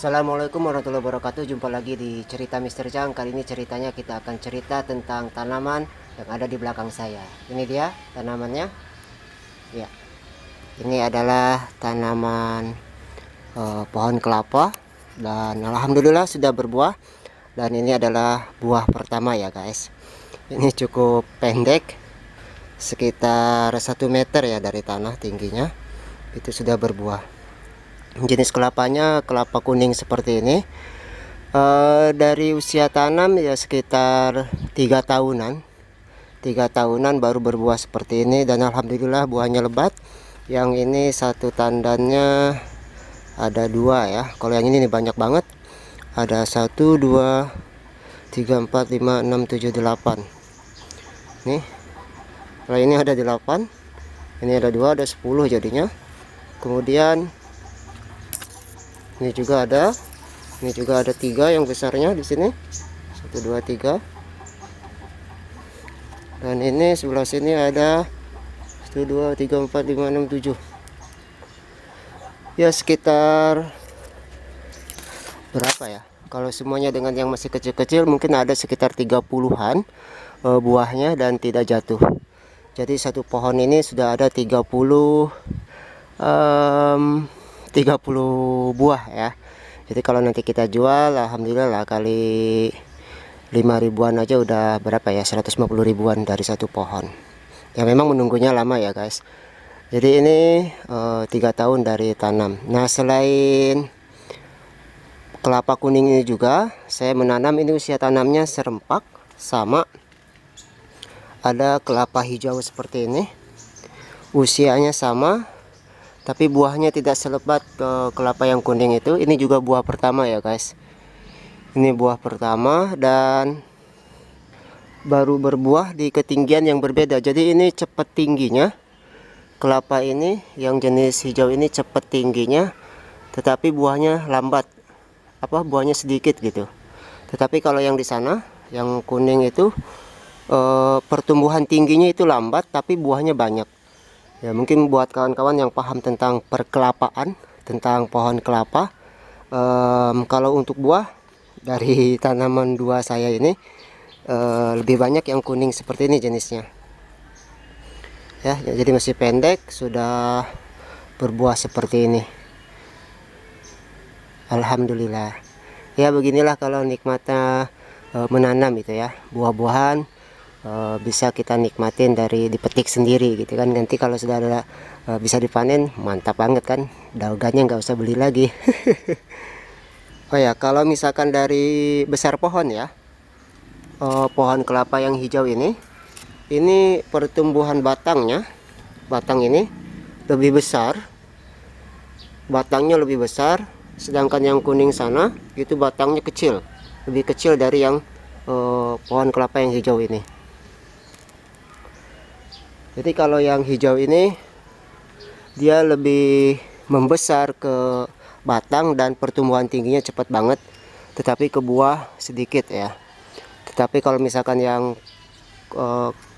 Assalamualaikum warahmatullahi wabarakatuh. Jumpa lagi di cerita Mister Chang. Kali ini ceritanya kita akan cerita tentang tanaman yang ada di belakang saya. Ini dia tanamannya. Ya, ini adalah tanaman pohon kelapa dan alhamdulillah sudah berbuah. Dan ini adalah buah pertama ya guys. Ini cukup pendek, sekitar 1 meter ya dari tanah tingginya. Itu sudah berbuah. Jenis kelapanya kelapa kuning seperti ini. Dari usia tanam ya sekitar 3 tahunan baru berbuah seperti ini, dan alhamdulillah buahnya lebat. Yang ini satu tandannya ada 2 ya. Kalau yang ini nih banyak banget, ada 1 2 3 4 5 6 7 8 nih. Kalau ini ada 8, ini ada 2, ada 10 jadinya. Kemudian ini juga ada 3 yang besarnya di sini. 1 2 3. Dan ini sebelah sini ada 1 2 3 4 5 6 7. Ya sekitar berapa ya? Kalau semuanya dengan yang masih kecil-kecil mungkin ada sekitar 30-an buahnya dan tidak jatuh. Jadi satu pohon ini sudah ada 30 buah ya. Jadi kalau nanti kita jual, alhamdulillah lah, kali 5 ribuan aja udah berapa ya, 150 ribuan dari satu pohon. Ya memang menunggunya lama ya guys. Jadi ini 3 tahun dari tanam. Nah selain kelapa kuning ini juga saya menanam, ini usia tanamnya serempak, sama ada kelapa hijau seperti ini, usianya sama, tapi buahnya tidak selebat ke kelapa yang kuning itu. Ini juga buah pertama ya guys. Ini buah pertama dan baru berbuah di ketinggian yang berbeda. Jadi ini cepat tingginya. Kelapa ini yang jenis hijau ini cepat tingginya, tetapi buahnya lambat. Buahnya sedikit gitu. Tetapi kalau yang di sana, yang kuning itu pertumbuhan tingginya itu lambat, tapi buahnya banyak. Ya mungkin buat kawan-kawan yang paham tentang perkelapaan, tentang pohon kelapa, kalau untuk buah dari tanaman 2 saya ini lebih banyak yang kuning seperti ini jenisnya. Ya, jadi masih pendek sudah berbuah seperti ini. Alhamdulillah. Ya beginilah kalau nikmatnya menanam itu ya, buah-buahan. Bisa kita nikmatin dari dipetik sendiri gitu kan. Nanti kalau sudah ada bisa dipanen, mantap banget kan, dagannya nggak usah beli lagi. Oh ya, kalau misalkan dari besar pohon ya, pohon kelapa yang hijau ini pertumbuhan batang ini lebih besar, batangnya lebih besar, sedangkan yang kuning sana itu batangnya kecil, lebih kecil dari yang pohon kelapa yang hijau ini. Jadi kalau yang hijau ini dia lebih membesar ke batang dan pertumbuhan tingginya cepat banget, tetapi ke buah sedikit ya. Tetapi kalau misalkan yang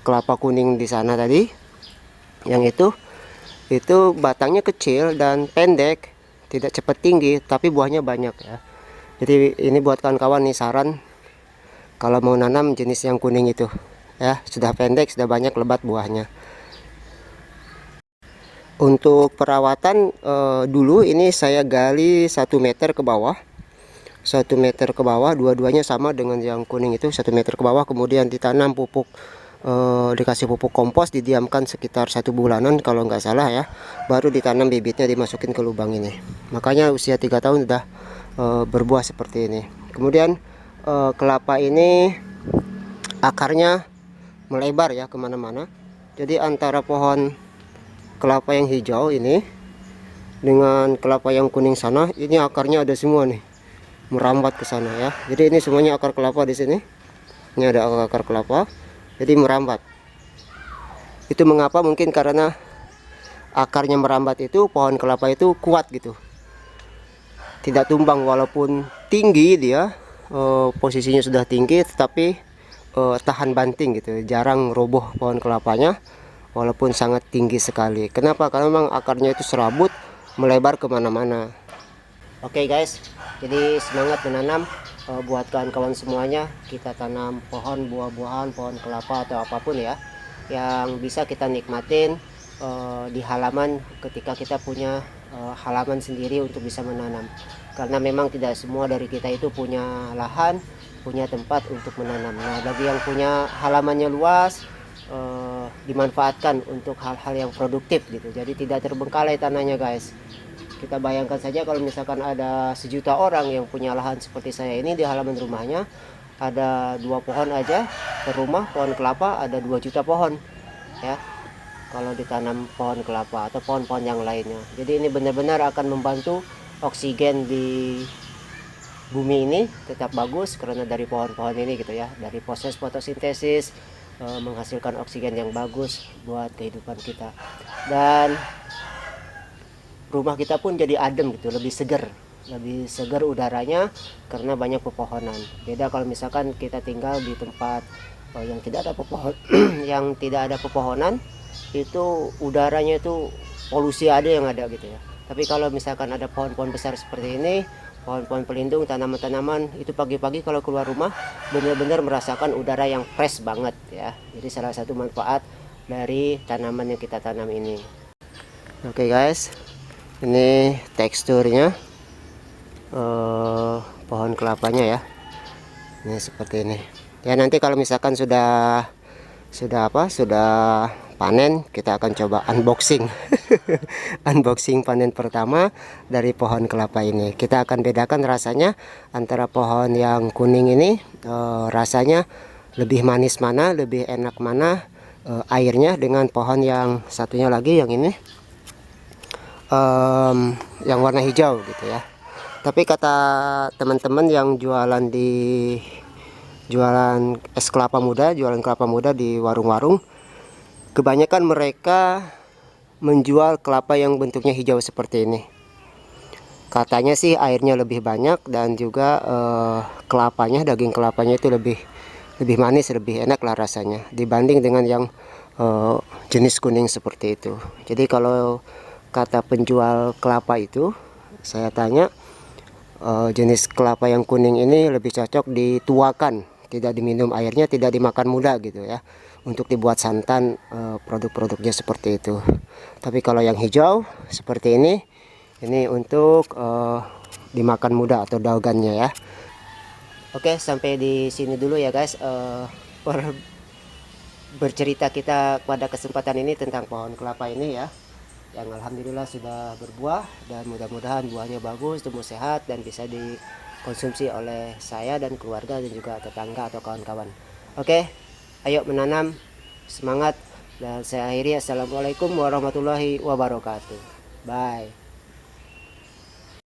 kelapa kuning di sana tadi, yang itu batangnya kecil dan pendek, tidak cepat tinggi, tapi buahnya banyak ya. Jadi ini buat kawan-kawan nih saran, kalau mau nanam jenis yang kuning itu ya, sudah pendek, sudah banyak lebat buahnya. Untuk perawatan dulu ini saya gali 1 meter ke bawah, 1 meter ke bawah, dua-duanya sama dengan yang kuning itu, 1 meter ke bawah. Kemudian ditanam pupuk, dikasih pupuk kompos, didiamkan sekitar 1 bulanan kalau nggak salah ya, baru ditanam bibitnya, dimasukin ke lubang ini. Makanya usia 3 tahun sudah berbuah seperti ini. Kemudian kelapa ini akarnya melebar ya kemana-mana. Jadi antara pohon kelapa yang hijau ini dengan kelapa yang kuning sana, ini akarnya ada semua nih, merambat ke sana ya. Jadi ini semuanya akar kelapa di sini. Ini ada akar kelapa, jadi merambat. Itu mengapa? Mungkin karena akarnya merambat itu, pohon kelapa itu kuat gitu, tidak tumbang walaupun tinggi dia, posisinya sudah tinggi, tetapi tahan banting gitu, jarang roboh pohon kelapanya walaupun sangat tinggi sekali. Kenapa? Karena memang akarnya itu serabut, melebar kemana-mana. Oke guys, jadi semangat menanam. Buat kawan-kawan semuanya, kita tanam pohon buah-buahan, pohon kelapa atau apapun ya, yang bisa kita nikmatin di halaman ketika kita punya halaman sendiri untuk bisa menanam. Karena memang tidak semua dari kita itu punya lahan, punya tempat untuk menanam. Nah, bagi yang punya halamannya luas, dimanfaatkan untuk hal-hal yang produktif gitu. Jadi tidak terbengkalai tanahnya guys. Kita bayangkan saja kalau misalkan ada 1 juta orang yang punya lahan seperti saya ini, di halaman rumahnya ada 2 pohon aja per rumah, pohon kelapa ada 2 juta pohon ya, kalau ditanam pohon kelapa atau pohon-pohon yang lainnya. Jadi ini benar-benar akan membantu oksigen di bumi ini tetap bagus karena dari pohon-pohon ini gitu ya, dari proses fotosintesis menghasilkan oksigen yang bagus buat kehidupan kita. Dan rumah kita pun jadi adem gitu, lebih segar udaranya karena banyak pepohonan. Beda kalau misalkan kita tinggal di tempat yang tidak ada yang tidak ada pepohonan, itu udaranya itu polusi ada yang ada gitu ya. Tapi kalau misalkan ada pohon-pohon besar seperti ini, pohon-pohon pelindung, tanaman-tanaman, itu pagi-pagi kalau keluar rumah benar-benar merasakan udara yang fresh banget ya. Jadi salah satu manfaat dari tanaman yang kita tanam ini. Oke guys, ini teksturnya pohon kelapanya ya, ini seperti ini ya. Nanti kalau misalkan sudah panen, kita akan coba unboxing unboxing panen pertama dari pohon kelapa ini. Kita akan bedakan rasanya antara pohon yang kuning ini rasanya lebih manis mana, lebih enak mana airnya, dengan pohon yang satunya lagi yang ini yang warna hijau gitu ya. Tapi kata teman-teman yang jualan es kelapa muda, jualan kelapa muda di warung-warung, kebanyakan mereka menjual kelapa yang bentuknya hijau seperti ini. Katanya sih airnya lebih banyak dan juga daging kelapanya itu lebih manis, lebih enak lah rasanya dibanding dengan yang jenis kuning seperti itu. Jadi kalau kata penjual kelapa itu, saya tanya, jenis kelapa yang kuning ini lebih cocok dituakan, tidak diminum airnya, tidak dimakan muda gitu ya, untuk dibuat santan, produk-produknya seperti itu. Tapi kalau yang hijau seperti ini untuk dimakan muda atau dagannya ya. Oke, sampai di sini dulu ya guys, bercerita kita pada kesempatan ini tentang pohon kelapa ini ya, yang alhamdulillah sudah berbuah, dan mudah-mudahan buahnya bagus, tumbuh sehat, dan bisa dikonsumsi oleh saya dan keluarga dan juga tetangga atau kawan-kawan. Oke, ayo menanam, semangat, dan saya akhiri. Assalamualaikum warahmatullahi wabarakatuh. Bye.